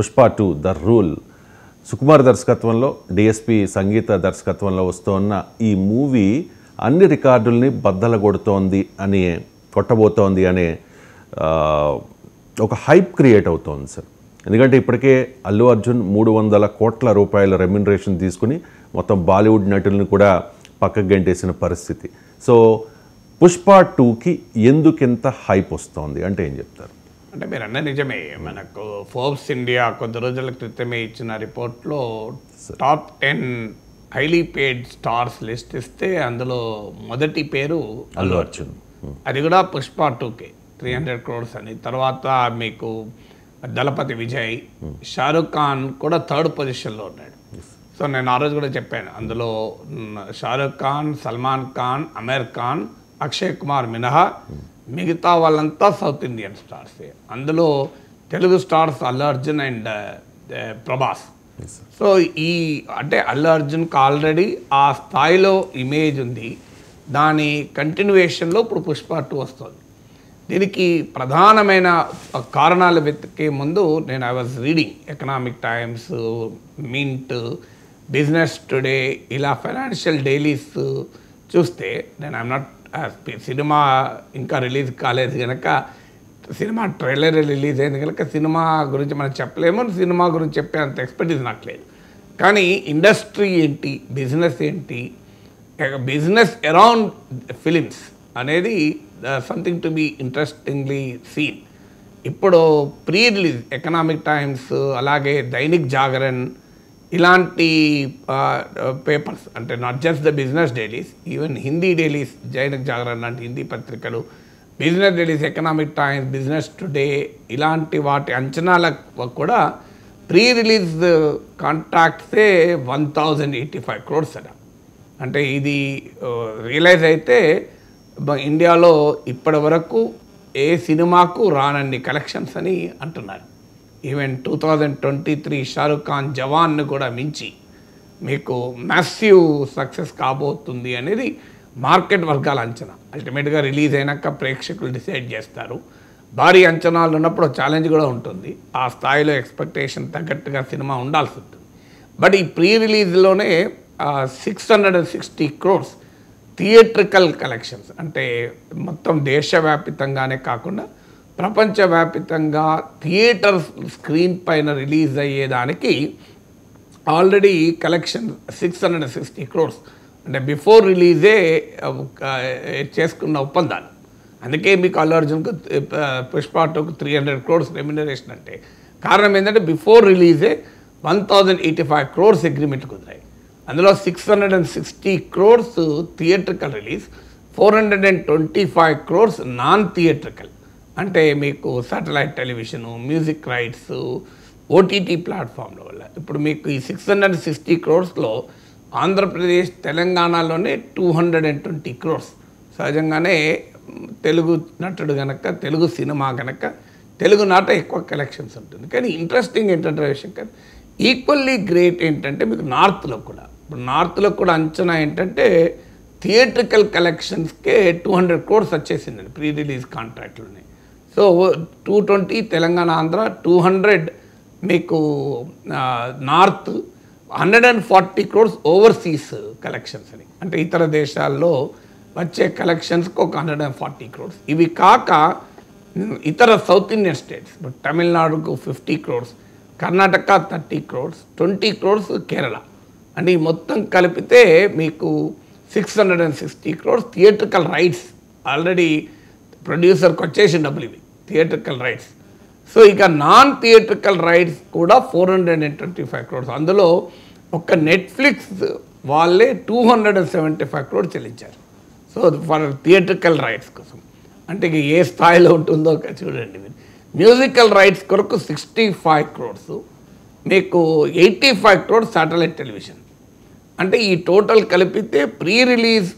Pushpa 2 the rule Sukumar దర్శకత్వంలో DSP సంగీత దర్శకత్వంలో వస్తున్న ఈ మూవీ అన్ని రికార్డుల్ని బద్దలు కొట్టబోతోంది అనే ఒక హైప్ క్రియేట్ అవుతోంది సార్. ఎందుకంటే ఇప్పటికే అల్లు అర్జున్ 300 కోట్ల రూపాయల రెమ్యునరేషన్ తీసుకుని మొత్తం బాలీవుడ్ నటులను కూడా పక్కకు గంటేసిన పరిస్థితి. సో పుష్ప 2కి ఎందుకింత హైప్ వస్తోంది అంటే ఏం చెప్తారు? అంటే మీరు అన్న నిజమే. మనకు ఫోర్బ్స్ ఇండియా కొద్ది రోజుల క్రితమే ఇచ్చిన రిపోర్ట్లో టాప్ 10 హైలీ పేడ్ స్టార్స్ లిస్ట్ ఇస్తే అందులో మొదటి పేరు అల్లు అర్జున్. అది కూడా పుష్ప 2కే 300 crores అని. తర్వాత మీకు దళపతి విజయ్, షారుఖ్ ఖాన్ కూడా 3rd పొజిషన్లో ఉన్నాడు. సో నేను ఆ రోజు కూడా చెప్పాను, అందులో షారుఖ్ ఖాన్, సల్మాన్ ఖాన్, అమీర్ ఖాన్, అక్షయ్ కుమార్ మినహా మిగతా వాళ్ళంతా సౌత్ ఇండియన్ స్టార్సే. అందులో Telugu stars Allu Arjun and Prabhas. So అంటే అల్లు అర్జున్కి ఆల్రెడీ ఆ స్థాయిలో ఇమేజ్ ఉంది. దాని కంటిన్యూయేషన్లో ఇప్పుడు పుష్ప 2 వస్తుంది. దీనికి ప్రధానమైన కారణాలు వెతికే ముందు I was reading economic times, mint, business today, ఇలా ఫైనాన్షియల్ డైలీస్ చూస్తే ఐఎమ్ నాట్ సినిమా ఇంకా రిలీజ్ కాలేదు కనుక, సినిమా ట్రైలర్ రిలీజ్ అయింది కనుక సినిమా గురించి మనం చెప్పలేము. సినిమా గురించి చెప్పే అంత ఎక్స్పర్టీస్ నాకు లేదు. కానీ ఇండస్ట్రీ ఏంటి, బిజినెస్ ఏంటి, బిజినెస్ అరౌండ్ ఫిలిమ్స్ అనేది something to be interestingly seen. ఇప్పుడు ప్రీ రిలీజ్ ఎకనామిక్ టైమ్స్, అలాగే దైనిక్ జాగరణ్ ఇలాంటి పేపర్స్, అంటే not just the business dailies, even Hindi dailies, Dainik Jagran లాంటి హిందీ పత్రికలు, business dailies, Economic Times, Business Today ఇలాంటి వాటి అంచనాలకు కూడా ప్రీ రిలీజ్ కాంట్రాక్ట్సే 1085 crores అట. అంటే ఇది రియలైజ్ అయితే ఇండియాలో ఇప్పటి వరకు ఏ సినిమాకు రానన్ని కలెక్షన్స్ అని అంటున్నారు. ఈవెన్ 2023 షారుఖ్ ఖాన్ జవాన్ను కూడా మించి మీకు మ్యాసివ్ సక్సెస్ కాబోతుంది అనేది మార్కెట్ వర్గాల అంచనా. అల్టిమేట్గా రిలీజ్ అయినాక ప్రేక్షకులు డిసైడ్ చేస్తారు. భారీ అంచనాలు ఉన్నప్పుడు ఛాలెంజ్ కూడా ఉంటుంది. ఆ స్థాయిలో ఎక్స్పెక్టేషన్ తగ్గట్టుగా సినిమా ఉండాల్సి ఉంటుంది. బట్ ఈ ప్రీ రిలీజ్లోనే 660 crores థియేట్రికల్ కలెక్షన్స్, అంటే మొత్తం దేశవ్యాపితంగానే కాకుండా ప్రపంచవ్యాపితంగా థియేటర్ స్క్రీన్ పైన రిలీజ్ అయ్యేదానికి ఆల్రెడీ కలెక్షన్ 660 crores, అంటే బిఫోర్ రిలీజే చేసుకున్న ఒప్పందాలు. అందుకే మీకు అల్లు అర్జున్కు పుష్ప 2కు 300 crores రెమ్యునరేషన్. అంటే కారణం ఏంటంటే బిఫోర్ రిలీజే 1085 crores అగ్రిమెంట్ కుదిరాయి. అందులో 660 crores theatrical release, 425 crores non theatrical, అంటే మీకు satellite television, music rights, OTT ప్లాట్ఫామ్ల వల్ల. ఇప్పుడు మీకు ఈ 660 crores ఆంధ్రప్రదేశ్, తెలంగాణలోనే 220 crores. సహజంగానే తెలుగు నటుడు కనుక, తెలుగు సినిమా కనుక తెలుగు నాట ఎక్కువ కలెక్షన్స్ ఉంటుంది. కానీ ఇంట్రెస్టింగ్ ఏంటంటే రవిశంకర్, ఈక్వల్లీ గ్రేట్ ఏంటంటే మీకు నార్త్లో కూడా, ఇప్పుడు నార్త్లో కూడా అంచనా ఏంటంటే థియేట్రికల్ కలెక్షన్స్కే 200 crores వచ్చేసిందండి ప్రీ రిలీజ్ కాంట్రాక్ట్లోనే. సో 220 తెలంగాణ, ఆంధ్ర, 200 మీకు నార్త్, 140 crores ఓవర్సీస్ కలెక్షన్స్ అని. అంటే ఇతర దేశాల్లో వచ్చే కలెక్షన్స్కి ఒక 140 crores. ఇవి కాక ఇతర సౌత్ ఇండియన్ స్టేట్స్, ఇప్పుడు తమిళనాడుకు 50 crores, Karnataka 30 crores, 20 crores Kerala. అంటే ఈ మొత్తం కలిపితే మీకు 660 crores థియేట్రికల్ రైట్స్ ఆల్రెడీ ప్రొడ్యూసర్కి వచ్చేసి డబ్బులు ఇవి థియేట్రికల్ రైట్స్. సో ఇక నాన్ థియేట్రికల్ రైట్స్ కూడా 425 crores. అందులో ఒక్క నెట్ఫ్లిక్స్ వాళ్ళే 275 crores చెల్లించారు. సో ఫర్ థియేట్రికల్ రైట్స్ కోసం. అంటే ఇక ఏ స్థాయిలో ఉంటుందో చూడండి మీరు. మ్యూజికల్ రైట్స్ కొరకు 65 crores, మీకు 85 crores సాటిలైట్ టెలివిజన్. అంటే ఈ టోటల్ కలిపితే ప్రీ రిలీజ్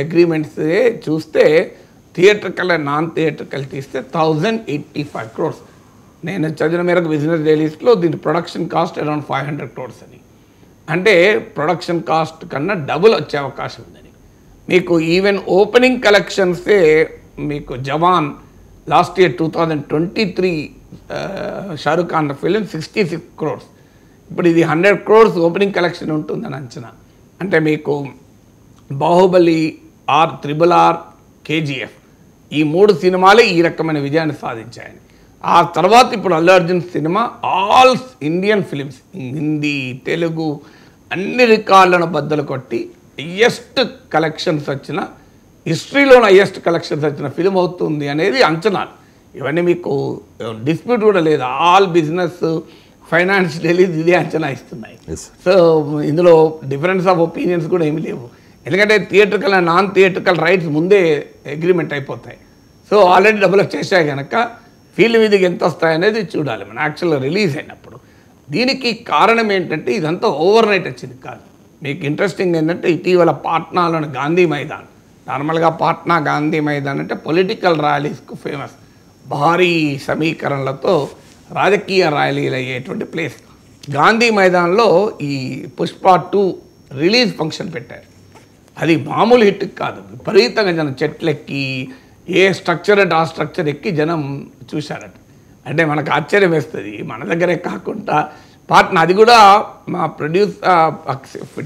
అగ్రిమెంట్సే చూస్తే థియేట్రికల్ అండ్ నాన్ థియేట్రికల్ తీస్తే 1085 crores. నేను చదివిన మేరకు బిజినెస్ డైలీస్లో దీని ప్రొడక్షన్ కాస్ట్ అరౌండ్ 500 crores అని. అంటే ప్రొడక్షన్ కాస్ట్ కన్నా డబుల్ వచ్చే అవకాశం ఉందని. మీకు ఈవెన్ ఓపెనింగ్ కలెక్షన్సే మీకు Jawan last year 2023 Shahrukh Khan film 66 crores. ఇప్పుడు ఇది 100 crores ఓపెనింగ్ కలెక్షన్ ఉంటుందని అంచనా. అంటే మీకు బాహుబలి, RRR, KGF ఈ 3 సినిమాలే ఈ రకమైన విజయాన్ని సాధించాయని. ఆ తర్వాత ఇప్పుడు Allu Arjun cinema all Indian films, Hindi, Telugu అన్ని రికార్డులను బద్దలు కొట్టి హయ్యెస్ట్ కలెక్షన్స్ వచ్చిన, హిస్టరీలోని హయ్యెస్ట్ కలెక్షన్స్ వచ్చిన ఫిలిం అవుతుంది అనేది అంచనాలు. ఇవన్నీ మీకు డిస్ప్యూట్ కూడా లేదు. ఆల్ బిజినెస్, ఫైనాన్స్ డైలీ ఇదే అంచనా ఇస్తున్నాయి. సో ఇందులో డిఫరెన్స్ ఆఫ్ ఒపీనియన్స్ కూడా ఏమీ లేవు. ఎందుకంటే theatrical and non theatrical rights ముందే అగ్రిమెంట్ అయిపోతాయి. సో ఆల్రెడీ డెవలప్ చేశాయి కనుక ఫీల్డ్ మీదకి ఎంత వస్తాయనేది చూడాలి మనం యాక్చువల్గా రిలీజ్ అయినప్పుడు. దీనికి కారణం ఏంటంటే ఇదంతా ఓవర్ నైట్ వచ్చింది కాదు. మీకు ఇంట్రెస్టింగ్ ఏంటంటే ఇటీవల పాట్నాలోని గాంధీ మైదాన్, నార్మల్గా పాట్నా గాంధీ మైదాన్ అంటే పొలిటికల్ ర్యాలీస్కు ఫేమస్, భారీ సమీకరణలతో రాజకీయ ర్యాలీలు అయ్యేటువంటి ప్లేస్. గాంధీ మైదాన్లో ఈ పుష్ప 2 రిలీజ్ ఫంక్షన్ పెట్టారు. అది మామూలు హిట్ కాదు, విపరీతంగా జనం చెట్లెక్కి ఏ స్ట్రక్చర్ అంటే ఆ స్ట్రక్చర్ ఎక్కి జనం చూశారట. అంటే మనకు ఆశ్చర్యం వేస్తుంది, మన దగ్గరే కాకుండా పాట్నా, అది కూడా మా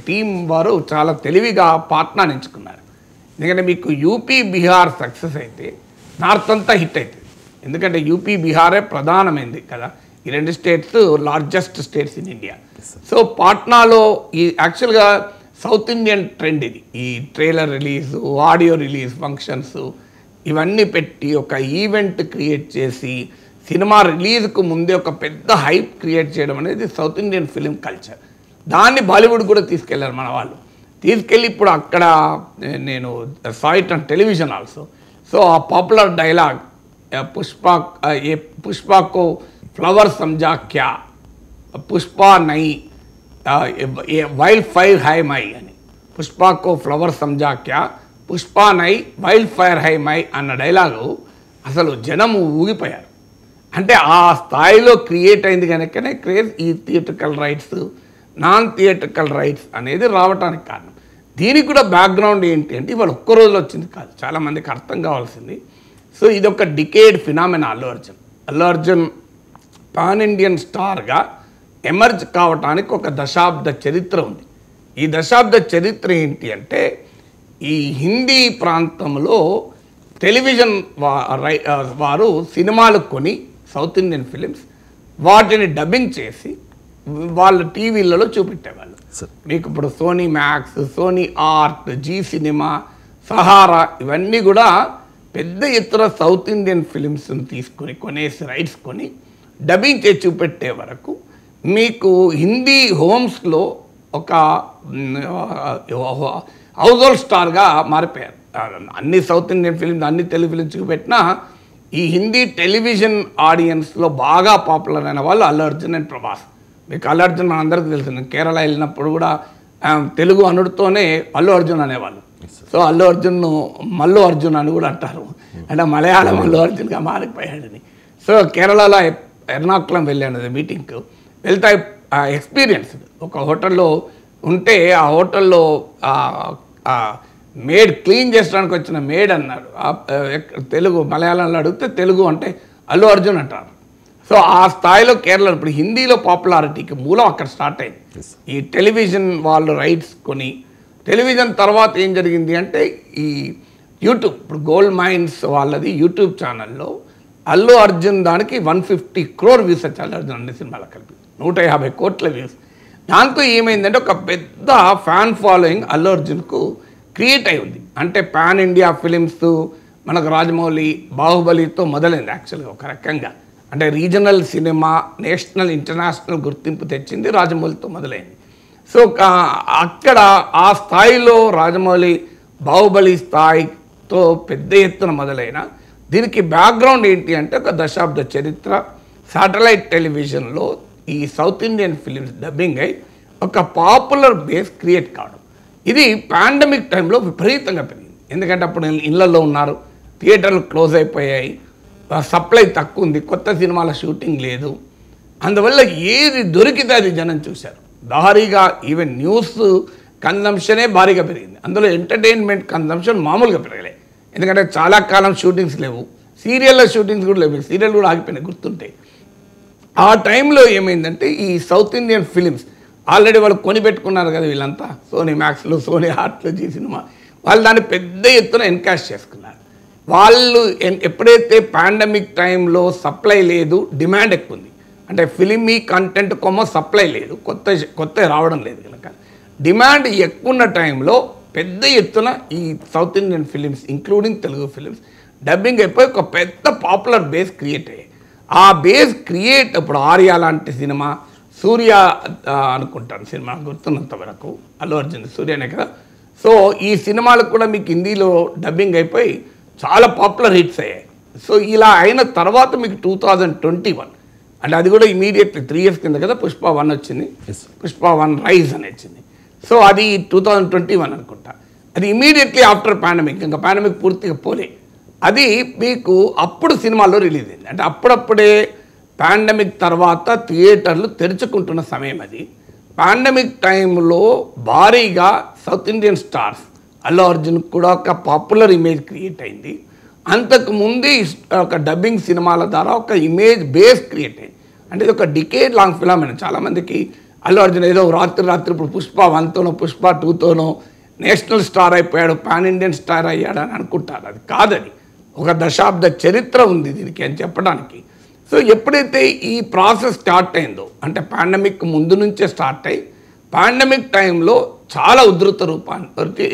టీం వారు చాలా తెలివిగా పాట్నాని ఎంచుకున్నారు. ఎందుకంటే మీకు యూపీ, బీహార్ సక్సెస్ అయితే నార్త్ అంతా హిట్ అవుతుంది. ఎందుకంటే యూపీ, బీహారే ప్రధానమైంది కదా, ఈ 2 states largest states in India. So పాట్నాలో ఈ యాక్చువల్గా సౌత్ ఇండియన్ ట్రెండ్ ఇది, ఈ trailer release, audio release functions ఇవన్నీ పెట్టి ఒక ఈవెంట్ క్రియేట్ చేసి సినిమా రిలీజ్కు ముందే ఒక పెద్ద హైప్ క్రియేట్ చేయడం అనేది సౌత్ ఇండియన్ ఫిలిం కల్చర్. దాన్ని బాలీవుడ్ కూడా తీసుకెళ్లారు మన వాళ్ళు. తీసుకెళ్ళి ఇప్పుడు అక్కడ నేను సాయిట్ అండ్ టెలివిజన్ ఆల్సో. సో ఆ పాపులర్ డైలాగ్ पुष्पा को फ्लावर समझा क्या, पुष्पा नहीं वाइल्ड फायर है मई అని, పుష్పా కో ఫ్లవర్ సమజా క్యా, పుష్పా నై వైల్డ్ ఫైర్ హై మై అన్న డైలాగు అసలు జనము ఊగిపోయారు. అంటే ఆ స్థాయిలో క్రియేట్ అయింది కనుకనే క్రేజ్ ఈ theatrical rights, non theatrical rights అనేది రావడానికి కారణం. దీనికి కూడా బ్యాక్గ్రౌండ్ ఏంటి అంటే ఇవాళ ఒక్క రోజులో వచ్చింది కాదు, చాలామందికి అర్థం కావాల్సింది. సో ఇది ఒక decade phenomena. Allu Arjun pan Indian స్టార్గా ఎమర్జ్ కావటానికి ఒక దశాబ్ద చరిత్ర ఉంది. ఈ దశాబ్ద చరిత్ర ఏంటి అంటే ఈ హిందీ ప్రాంతంలో టెలివిజన్ వారు సినిమాలు కొని సౌత్ ఇండియన్ ఫిలిమ్స్ వాటిని డబ్బింగ్ చేసి వాళ్ళ టీవీలలో చూపెట్టేవాళ్ళు. మీకు ఇప్పుడు Sony Max, Sony Art, Zee Cinema, Sahara ఇవన్నీ కూడా పెద్ద ఎత్తున సౌత్ ఇండియన్ ఫిలిమ్స్ని తీసుకొని కొనేసి రైట్స్ కొని డబ్బింగ్ చేసి చూపెట్టే వరకు మీకు హిందీ హోమ్స్లో ఒక హౌస్ హోల్డ్ స్టార్గా మారిపోయారు. అన్ని సౌత్ ఇండియన్ ఫిలిమ్స్, అన్ని తెలుగు ఫిలిమ్స్ చూపెట్టినా ఈ హిందీ టెలివిజన్ ఆడియన్స్లో బాగా పాపులర్ అయిన వాళ్ళు అల్లు అర్జున్ అండ్ ప్రభాస్. మీకు అల్లు అర్జున్ మన అందరికీ తెలుసు, కేరళ వెళ్ళినప్పుడు కూడా తెలుగు అనుడితోనే అల్లు అర్జున్ అనేవాళ్ళు. సో అల్లు అర్జున్ను మల్లు అర్జున్ అని కూడా అంటారు, అంటే మలయాళం అల్లు అర్జున్గా మారిపోయాడని. సో కేరళలో ఎర్నాకుళం వెళ్ళాను మీటింగ్కు. వెళ్తే ఎక్స్పీరియన్స్ ఒక హోటల్లో ఉంటే ఆ హోటల్లో మేడ్ క్లీన్ చేయడానికి వచ్చిన మేడ్ అన్నాడు, తెలుగు మలయాళంలో అడిగితే తెలుగు అంటే అల్లు అర్జున్ అంటారు. సో ఆ స్థాయిలో కేరళ ఇప్పుడు హిందీలో పాపులారిటీకి మూలం అక్కడ స్టార్ట్ అయింది. ఈ టెలివిజన్ వాళ్ళు రైట్స్ కొని, టెలివిజన్ తర్వాత ఏం జరిగింది అంటే ఈ యూట్యూబ్, ఇప్పుడు గోల్డ్ మైన్స్ వాళ్ళది యూట్యూబ్ ఛానల్లో అల్లు అర్జున్ దానికి 150 crore వ్యూస్ వచ్చి అల్లు అర్జున్ అన్ని సినిమాలకు కలిపి 150 కోట్ల వ్యూస్. దాంతో ఏమైందంటే ఒక పెద్ద ఫ్యాన్ ఫాలోయింగ్ అల్లు అర్జున్కు క్రియేట్ అయి ఉంది. అంటే పాన్ ఇండియా ఫిలిమ్స్ మనకు రాజమౌళి, బాహుబలితో మొదలైంది యాక్చువల్గా ఒక రకంగా. అంటే రీజనల్ సినిమా నేషనల్ ఇంటర్నేషనల్ గుర్తింపు తెచ్చింది రాజమౌళితో మొదలైంది. సో అక్కడ ఆ స్థాయిలో రాజమౌళి బాహుబలి స్థాయితో పెద్ద ఎత్తున మొదలైన దీనికి బ్యాక్గ్రౌండ్ ఏంటి అంటే ఒక దశాబ్ద చరిత్ర, శాటిలైట్ టెలివిజన్లో ఈ సౌత్ ఇండియన్ ఫిలిమ్స్ డబ్బింగ్ అయి ఒక పాపులర్ బేస్ క్రియేట్ కావడం. ఇది పాండమిక్ టైంలో విపరీతంగా పెరిగింది. ఎందుకంటే అప్పుడు ఇళ్లలో ఉన్నారు, థియేటర్లు క్లోజ్ అయిపోయాయి, సప్లై తక్కువ ఉంది, కొత్త సినిమాల షూటింగ్ లేదు. అందువల్ల ఏది దొరికితే అది జనం చూశారు భారీగా. ఈవెన్ న్యూస్ కన్జంప్షనే భారీగా పెరిగింది. అందులో ఎంటర్టైన్మెంట్ కన్జంప్షన్ మామూలుగా పెరగలేదు. ఎందుకంటే చాలా కాలం షూటింగ్స్ లేవు, సీరియల్లో షూటింగ్స్ కూడా లేవు. సీరియల్ కూడా ఆగిపోయినాయి గుర్తుంటాయి. ఆ టైంలో ఏమైందంటే ఈ సౌత్ ఇండియన్ ఫిలిమ్స్ ఆల్రెడీ వాళ్ళు కొనిపెట్టుకున్నారు కదా వీళ్ళంతా, సోనీ మ్యాక్స్లో, సోనీ హార్ట్లో, జీ సినిమా, వాళ్ళు దాన్ని పెద్ద ఎత్తున ఎన్కాష్ చేసుకున్నారు. వాళ్ళు ఎప్పుడైతే పాండమిక్ టైంలో సప్లై లేదు, డిమాండ్ ఎక్కువ ఉంది, అంటే ఫిలిమీ కంటెంట్ సప్లై లేదు, కొత్త రావడం లేదు కనుక డిమాండ్ ఎక్కువ ఉన్న టైంలో పెద్ద ఎత్తున ఈ south Indian films including Telugu films dubbing అయిపోయి ఒక పెద్ద పాపులర్ బేస్ క్రియేట్ అయ్యాయి. ఆ బేస్ క్రియేట్ ఇప్పుడు ఆర్య లాంటి సినిమా, సూర్య అనుకుంటాను సినిమా గుర్తున్నంత వరకు, అల్లు అర్జున్ సూర్యనే కదా. సో ఈ సినిమాలకు కూడా మీకు హిందీలో డబ్బింగ్ అయిపోయి చాలా పాపులర్ హిట్స్ అయ్యాయి. సో ఇలా అయిన తర్వాత మీకు 2021 అంటే అది కూడా ఇమీడియట్లీ 3 years కింద కదా పుష్ప 1 వచ్చింది, పుష్ప 1 రైజ్ అని వచ్చింది. సో అది 2021 అనుకుంటా, అది ఇమీడియట్లీ ఆఫ్టర్ పాండమిక్, ఇంకా పాండమిక్ పూర్తిగా పోలే, అది మీకు అప్పుడు సినిమాల్లో రిలీజ్ అయింది. అంటే అప్పుడప్పుడే పాండమిక్ తర్వాత థియేటర్లు తెరుచుకుంటున్న సమయం అది. పాండమిక్ టైంలో భారీగా south Indian stars, Allu Arjun కూడా ఒక పాపులర్ ఇమేజ్ క్రియేట్ అయింది. అంతకుముందే ఒక డబ్బింగ్ సినిమాల ద్వారా ఒక ఇమేజ్ బేస్ క్రియేట్ అయింది. అంటే ఇది ఒక డికేడ్ లాంగ్ ఫిల్మ్ అయినా చాలామందికి అల్లు అర్జున్ ఏదో రాత్రి ఇప్పుడు పుష్ప 1తోనో పుష్ప 2తోనో నేషనల్ స్టార్ అయిపోయాడు, పాన్ ఇండియన్ స్టార్ అయ్యాడు అని అనుకుంటారు. అది కాదని, ఒక దశాబ్ద చరిత్ర ఉంది దీనికి అని చెప్పడానికి. సో ఎప్పుడైతే ఈ ప్రాసెస్ స్టార్ట్ అయిందో, అంటే పాండమిక్ ముందు నుంచే స్టార్ట్ అయ్యి పాండమిక్ టైంలో చాలా ఉధృత రూపాన్ని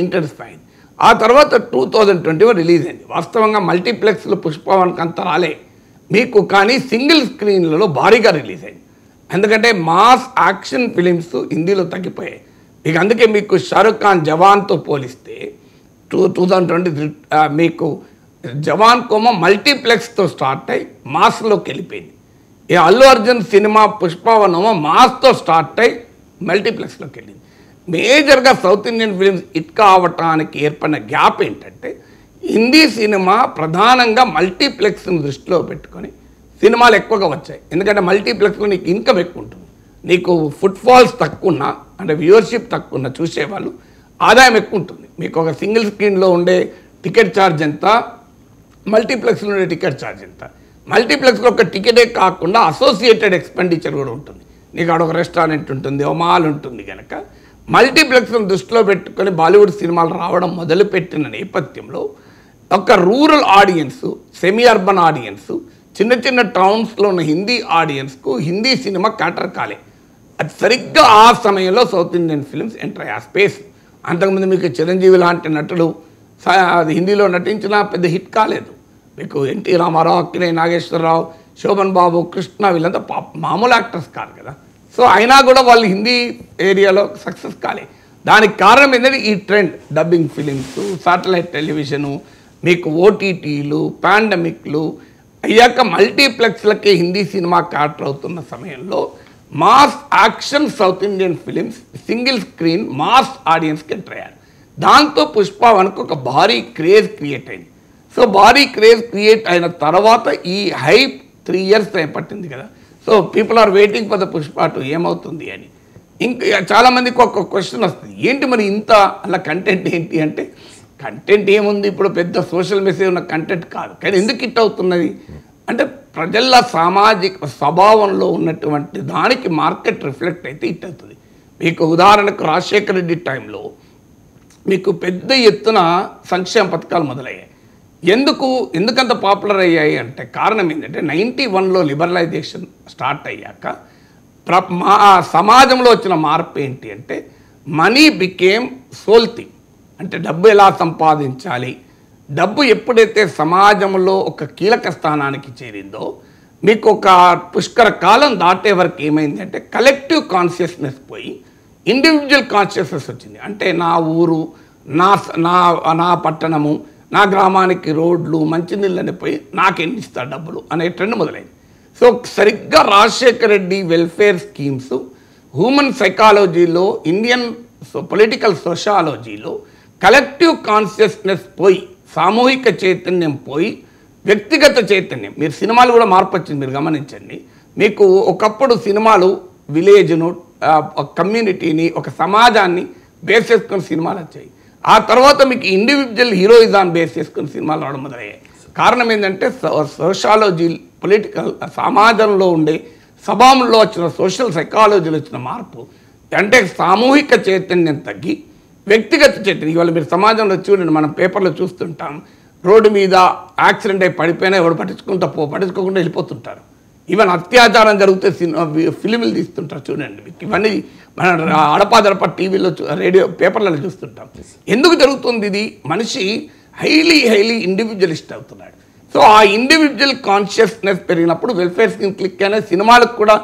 ఇంటెన్సిఫై అయింది. ఆ తర్వాత 2021 రిలీజ్ అయింది. వాస్తవంగా మల్టీప్లెక్స్లో పుష్ప 1 అంత రాలే మీకు, కానీ సింగిల్ స్క్రీన్లలో భారీగా రిలీజ్ అయింది. ఎందుకంటే మాస్ యాక్షన్ ఫిలిమ్స్ హిందీలో తగ్గిపోయాయి. ఇక అందుకే మీకు షారుఖ్ ఖాన్ జవాన్తో పోలిస్తే 2023 మీకు జవాన్ మల్టీప్లెక్స్తో స్టార్ట్ అయ్యి మాస్లోకి వెళ్ళిపోయింది. ఈ అల్లు అర్జున్ సినిమా పుష్ప 1 మాస్తో స్టార్ట్ అయ్యి మల్టీప్లెక్స్లోకి వెళ్ళింది. మేజర్గా సౌత్ ఇండియన్ ఫిలిమ్స్ హిట్ కావటానికి ఏర్పడిన గ్యాప్ ఏంటంటే, హిందీ సినిమా ప్రధానంగా మల్టీప్లెక్స్ని దృష్టిలో పెట్టుకొని సినిమాలు ఎక్కువగా వచ్చాయి. ఎందుకంటే మల్టీప్లెక్స్లో నీకు ఇన్కమ్ ఎక్కువ ఉంటుంది, నీకు ఫుట్ఫాల్స్ తక్కువ ఉన్నా, అంటే వ్యూవర్షిప్ తక్కువ ఉన్నా చూసేవాళ్ళు ఆదాయం ఎక్కువ ఉంటుంది. మీకు ఒక సింగిల్ స్క్రీన్లో ఉండే టికెట్ ఛార్జ్ ఎంత, మల్టీప్లెక్స్లో ఉండే టికెట్ ఛార్జ్ ఎంత. మల్టీప్లెక్స్లో ఒక టికెటే కాకుండా అసోసియేటెడ్ ఎక్స్పెండిచర్ కూడా ఉంటుంది. నీకు అక్కడ ఒక రెస్టారెంట్ ఉంటుంది, ఒక మాల్ ఉంటుంది. కనుక మల్టీప్లెక్స్ను దృష్టిలో పెట్టుకొని బాలీవుడ్ సినిమాలు రావడం మొదలుపెట్టిన నేపథ్యంలో ఒక rural audience, semi urban audience, చిన్న చిన్న టౌన్స్లో ఉన్న హిందీ ఆడియన్స్కు హిందీ సినిమా క్యాటర్ కాలే. అది సరిగ్గా ఆ సమయంలో సౌత్ ఇండియన్ ఫిల్మ్స్ ఎంటర్ అయ్యాయి ఆ స్పేస్. అంతకుముందు మీకు చిరంజీవి లాంటి నటుడు హిందీలో నటించినా పెద్ద హిట్ కాలేదు. మీకు ఎన్టీ రామారావు, అక్కినేని నాగేశ్వరరావు, శోభన్ బాబు, కృష్ణ వీళ్ళంతా మామూలు యాక్టర్స్ కాదు కదా. సో అయినా కూడా వాళ్ళు హిందీ ఏరియాలో సక్సెస్ కాలే. దానికి కారణం ఏంటంటే ఈ trend, dubbing films, satellite television, మీకు ఓటీటీలు, పాండమిక్లు అయ్యాక మల్టీప్లెక్స్లకే హిందీ సినిమా క్యాటర్ అవుతున్న సమయంలో mass action south Indian films single screen mass ఆడియన్స్కి ఎంటర్ అయ్యారు. దాంతో పుష్ప 1కు ఒక భారీ క్రేజ్ క్రియేట్ అయింది. సో భారీ క్రేజ్ క్రియేట్ అయిన తర్వాత ఈ హైప్ 3 years పట్టింది కదా. So people are waiting for the Pushpa 2 ఏమవుతుంది అని. ఇంకా చాలామందికి ఒక క్వశ్చన్ వస్తుంది, ఏంటి మరి ఇంత అలా కంటెంట్ ఏంటి అంటే, కంటెంట్ ఏముంది, ఇప్పుడు పెద్ద సోషల్ మెసేజ్ ఉన్న కంటెంట్ కాదు, కానీ ఎందుకు హిట్ అవుతున్నది అంటే ప్రజల సామాజిక స్వభావంలో ఉన్నటువంటి దానికి మార్కెట్ రిఫ్లెక్ట్ అయితే హిట్ అవుతుంది. మీకు ఉదాహరణకు రాజశేఖర రెడ్డి టైంలో మీకు పెద్ద ఎత్తున సంక్షేమ పథకాలు మొదలయ్యాయి. ఎందుకంత పాపులర్ అయ్యాయి అంటే కారణం ఏంటంటే 91లో లిబరలైజేషన్ స్టార్ట్ అయ్యాక సమాజంలో వచ్చిన మార్పు ఏంటి అంటే, మనీ బికేమ్ సోల్ థింగ్. అంటే డబ్బు ఎలా సంపాదించాలి, డబ్బు ఎప్పుడైతే సమాజంలో ఒక కీలక స్థానానికి చేరిందో, మీకు ఒక పుష్కర కాలం దాటే వరకు ఏమైంది అంటే కలెక్టివ్ కాన్షియస్నెస్ పోయి ఇండివిజువల్ కాన్షియస్నెస్ వచ్చింది. అంటే నా ఊరు, నా పట్టణము, నా గ్రామానికి రోడ్లు, మంచినీళ్ళని పోయి నాకెన్ని ఇస్తారు డబ్బులు అనే ట్రెండ్ మొదలైంది. సో సరిగ్గా Rajasekhara Reddy welfare schemes human సైకాలజీలో, ఇండియన్ పొలిటికల్ సోషాలజీలో కలెక్టివ్ కాన్షియస్నెస్ పోయి, సామూహిక చైతన్యం పోయి వ్యక్తిగత చైతన్యం, మీరు సినిమాలు కూడా మార్పు వచ్చింది, మీరు గమనించండి. మీకు ఒకప్పుడు సినిమాలు విలేజ్ను, కమ్యూనిటీని, ఒక సమాజాన్ని బేస్ చేసుకుని సినిమాలు వచ్చాయి. ఆ తర్వాత మీకు ఇండివిజువల్ హీరోయిజాన్ని బేస్ చేసుకుని సినిమాలు రావడం మొదలయ్యాయి. కారణం ఏంటంటే సోషాలజీ, పొలిటికల్ సమాజంలో ఉండే స్వభావంలో వచ్చిన సోషల్ సైకాలజీలో వచ్చిన మార్పు, అంటే సామూహిక చైతన్యం తగ్గి వ్యక్తిగత చైతన్యం. ఇవాళ మీరు సమాజంలో చూడండి, మనం పేపర్లో చూస్తుంటాం, రోడ్డు మీద యాక్సిడెంట్ అయి పడిపోయినా ఎవరు పట్టించుకోకుండా వెళ్ళిపోతుంటారు. ఈవెన్ అత్యాచారం జరిగితే ఫిలింలు తీస్తుంటారు చూడండి. ఇవన్నీ మన అడపాదడప టీవీలో రేడియో పేపర్లలో చూస్తుంటాం. ఎందుకు జరుగుతుంది ఇది? మనిషి హైలీ ఇండివిజువలిస్ట్ అవుతున్నాడు. సో ఆ ఇండివిజువల్ కాన్షియస్నెస్ పెరిగినప్పుడు వెల్ఫేర్ స్కీమ్ క్లిక్ అనే సినిమాలకు కూడా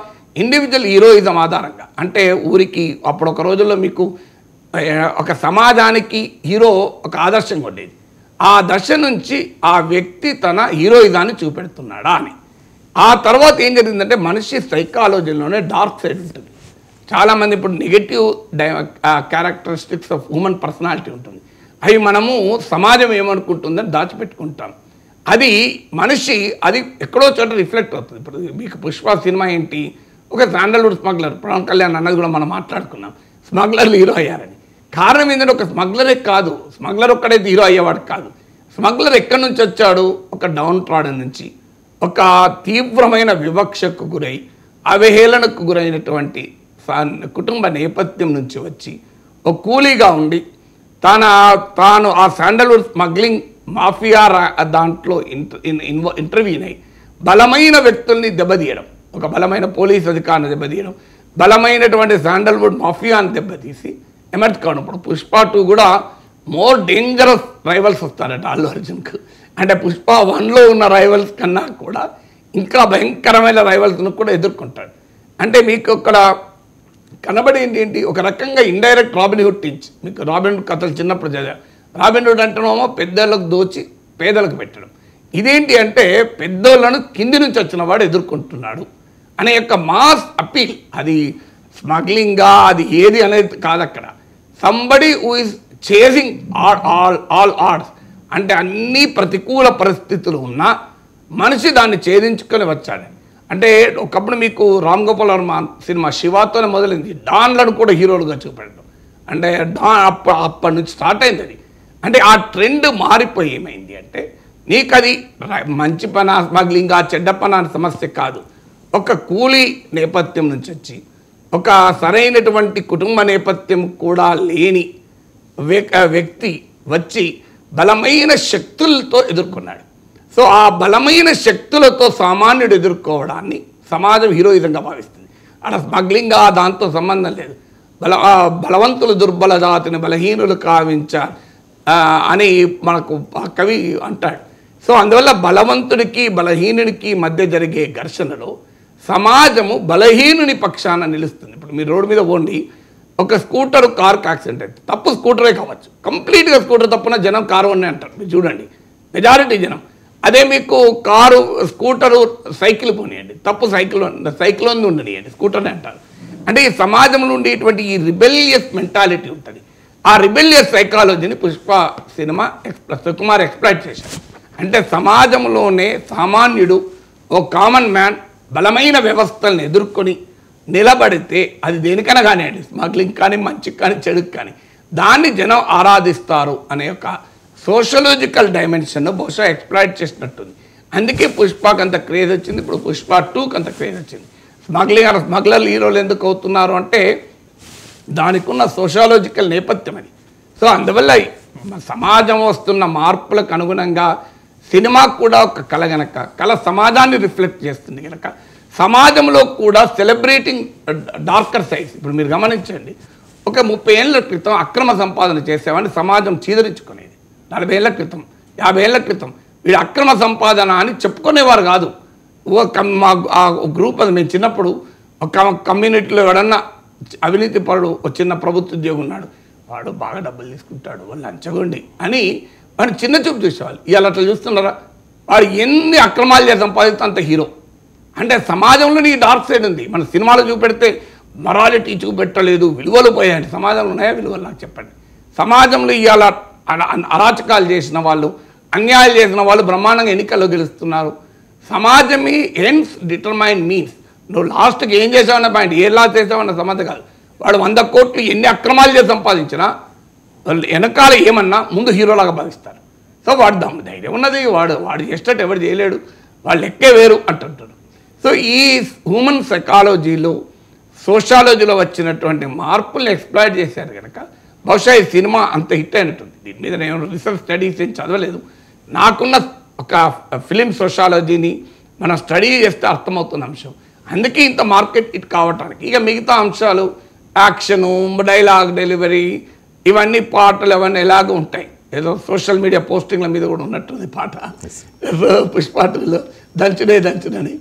ఇండివిజువల్ హీరోయిజం ఆధారంగా, అంటే ఊరికి అప్పుడు ఒక రోజుల్లో మీకు ఒక సమాజానికి హీరో ఒక ఆదర్శంగా ఉండేది. ఆ దశ నుంచి ఆ వ్యక్తి తన హీరోయిజాన్ని చూపెడుతున్నాడా అని. ఆ తర్వాత ఏం జరిగిందంటే మనిషి సైకాలజీలోనే డార్క్ సైడ్ ఉంటుంది. చాలామంది ఇప్పుడు negative characteristics of human personality ఉంటుంది. అవి మనము సమాజం ఏమనుకుంటుందని దాచిపెట్టుకుంటాం. అది మనిషి అది ఎక్కడో చోట రిఫ్లెక్ట్ అవుతుంది. ఇప్పుడు మీకు పుష్ప సినిమా ఏంటి, ఒక శాండల్వుడ్ స్మగ్లర్, పవన్ కళ్యాణ్ అన్నది కూడా మనం మాట్లాడుకున్నాం, స్మగ్లర్లు హీరో అయ్యారని. కారణం ఏంటంటే ఒక స్మగ్లరే కాదు, స్మగ్లర్ ఒక్కడైతే హీరో అయ్యేవాడు కాదు. స్మగ్లర్ ఎక్కడి నుంచి వచ్చాడు? ఒక డౌన్ ట్రాడన్ నుంచి, ఒక తీవ్రమైన వివక్షకు గురై అవహేళనకు గురైనటువంటి కుటుంబ నేపథ్యం నుంచి వచ్చి ఒక కూలీగా ఉండి తాను ఆ శాండల్వుడ్ స్మగ్లింగ్ మాఫియా దాంట్లో ఇంటర్వ్యూన్ అయి బలమైన వ్యక్తుల్ని దెబ్బతీయడం, ఒక బలమైన పోలీస్ అధికారిని దెబ్బతీయడం, బలమైనటువంటి శాండల్వుడ్ మాఫియాని దెబ్బతీసి ఎమర్జ్ కావడం. ఇప్పుడు పుష్ప 2 కూడా మోర్ డేంజరస్ రైవల్స్ వస్తారట అల్లు అర్జున్కు. అంటే పుష్ప 1లో ఉన్న రైవల్స్ కన్నా కూడా ఇంకా భయంకరమైన రైవల్స్ను కూడా ఎదుర్కొంటాడు. అంటే మీకు ఇక్కడ కనబడేది ఏంటి? ఒక రకంగా ఇండైరెక్ట్ రాబిన్హుడ్ టీచ్. మీకు రాబిన్హుడ్ కథలు చిన్నప్పుడు చదివా. రాబిన్హుడ్ అంటేనేమో పెద్దలకు దోచి పేదలకు పెట్టడం. ఇదేంటి అంటే పెద్దోళ్ళను కింది నుంచి వచ్చిన వాడు ఎదుర్కొంటున్నాడు అనే యొక్క మాస్ అపీల్. అది స్మగ్లింగ్గా అది ఏది అనేది కాదు అక్కడ. Somebody who is chasing all ఆర్డ్స్, అంటే అన్ని ప్రతికూల పరిస్థితులు ఉన్నా మనిషి దాన్ని ఛేదించుకొని వచ్చాడు. అంటే ఒకప్పుడు మీకు రామ్ గోపాల్ వర్మ సినిమా శివాతోనే మొదలైంది, డాన్లను కూడా హీరోలుగా చూపెట్టడం. అంటే అప్పటి నుంచి స్టార్ట్ అయింది అది. అంటే ఆ ట్రెండ్ మారిపోయి ఏమైంది అంటే నీకు అది మంచి పని స్మగ్లింగ్ చెడ్డ పని అనే సమస్య కాదు. ఒక కూలీ నేపథ్యం నుంచి వచ్చి ఒక సరైనటువంటి కుటుంబ నేపథ్యం కూడా లేని వ్యక్తి వచ్చి బలమైన శక్తులతో ఎదుర్కొన్నాడు. సో ఆ బలమైన శక్తులతో సామాన్యుడు ఎదుర్కోవడాన్ని సమాజం హీరోయిజంగా భావిస్తుంది. అక్కడ స్మగ్లింగ్గా దాంతో సంబంధం లేదు. బలవంతులు దుర్బల జాతిని బలహీనులు కావించారు అని మనకు కవి అంటాడు. సో అందువల్ల బలవంతుడికి బలహీనుడికి మధ్య జరిగే ఘర్షణలో సమాజము బలహీనుని పక్షాన నిలుస్తుంది. ఇప్పుడు మీరు రోడ్డు మీద పోండి, ఒక స్కూటర్ కారుకి యాక్సిడెంట్ అయితే తప్పు స్కూటరే కావచ్చు, కంప్లీట్గా స్కూటర్ తప్పున జనం కారు అని అంటారు. మీరు చూడండి మెజారిటీ జనం. అదే మీకు కారు స్కూటరు సైకిల్ పోనీయండి, తప్పు సైకిల్ ఉండనియండి, స్కూటర్ని అంటారు. అంటే ఈ సమాజంలో ఉండేటువంటి ఈ రిబెలియస్ మెంటాలిటీ ఉంటుంది. ఆ రిబెలియస్ సైకాలజీని పుష్ప సినిమా సుకుమార్ ఎక్స్ప్లాయిట్ చేశారు. అంటే సమాజంలోనే సామాన్యుడు ఓ కామన్ మ్యాన్ బలమైన వ్యవస్థలను ఎదుర్కొని నిలబడితే అది దేనికైనా కానివ్వండి, స్మగ్లింగ్ కానీ మంచికి కానీ చెడుకు కానీ, దాన్ని జనం ఆరాధిస్తారు అనే ఒక సోషలాజికల్ డైమెన్షన్ బహుశా ఎక్స్ప్లాయిట్ చేసినట్టుంది. అందుకే పుష్పకి అంత క్రేజ్ వచ్చింది. ఇప్పుడు పుష్ప 2కి అంత క్రేజ్ వచ్చింది. స్మగ్లర్లు హీరోలు ఎందుకు అవుతున్నారు అంటే దానికి ఉన్న సోషాలజికల్ నేపథ్యం అది. సో అందువల్ల సమాజం వస్తున్న మార్పులకు అనుగుణంగా సినిమా కూడా ఒక కళ గనక, కళ సమాజాన్ని రిఫ్లెక్ట్ చేస్తుంది కనుక సమాజంలో కూడా సెలబ్రేటింగ్ డార్కర్ సైడ్స్. ఇప్పుడు మీరు గమనించండి, ఒక 30 ఏళ్ల క్రితం అక్రమ సంపాదన చేసేవాడిని సమాజం చీదరించుకునేది. 40 ఏళ్ల క్రితం 50 ఏళ్ల క్రితం వీడు అక్రమ సంపాదన అని చెప్పుకునేవారు కాదు. మా గ్రూప్ అది మేము చిన్నప్పుడు ఒక కమ్యూనిటీలో ఎవడన్నా అవినీతి పరుడు చిన్న ప్రభుత్వ ఉద్యోగం ఉన్నాడు, వాడు బాగా డబ్బులు తీసుకుంటాడు, వాళ్ళు లంచగొండి అని వాడిని చిన్న చూపు చూసేవాళ్ళు. ఇవాళ అట్లా చూస్తున్నారా? వాడు ఎన్ని అక్రమాలు చేసి సంపాదిస్తే అంత హీరో. అంటే సమాజంలో నీ డార్క్ సైడ్ ఉంది. మన సినిమాలు చూపెడితే మొరాలిటీ చూపెట్టలేదు, విలువలు పోయాయండి. సమాజంలో ఉన్నాయా విలువలు? నాకు చెప్పండి. సమాజంలో ఇవాళ అరాచకాలు చేసిన వాళ్ళు, అన్యాయాలు చేసిన వాళ్ళు బ్రహ్మాండంగా ఎన్నికల్లో గెలుస్తున్నారు. సమాజమే ఎండ్స్ డిటర్మైన్ మీన్స్. నువ్వు లాస్ట్కి ఏం చేసావన్న పాయింట్, ఏ లాస్ చేసావన్న సమస్య కాదు. వాడు 100 కోట్లు ఎన్ని అక్రమాలు చేసి సంపాదించినా వాళ్ళు వెనకాల ఏమన్నా ముందు హీరోలాగా భావిస్తారు. సో వాడు ధైర్యం ఉన్నది, వాడు చేసేటట్టు ఎవరు చేయలేడు, వాళ్ళు ఎక్కే వేరు అంటుంటాడు. సో ఈ హ్యూమన్ సైకాలజీలో సోషాలజీలో వచ్చినటువంటి మార్పుల్ని ఎక్స్ప్లాయిట్ చేశారు కనుక బహుశా ఈ సినిమా అంత హిట్ అయినట్టుంది. దీని మీద నేను రీసెర్చ్ స్టడీస్ ఏం చదవలేదు. నాకున్న ఒక ఫిలిం సోషాలజీని మనం స్టడీ చేస్తే అర్థమవుతున్న అంశం. అందుకే ఇంత మార్కెట్ హిట్ కావటానికి. ఇక మిగతా అంశాలు యాక్షను, డైలాగ్ డెలివరీ, ఇవన్నీ పాటలు అవన్నీ ఎలాగో ఉంటాయి. ఏదో సోషల్ మీడియా పోస్టింగ్ల మీద కూడా ఉన్నట్టుంది పాట పుష్పాటలో దంచునే దంచునని.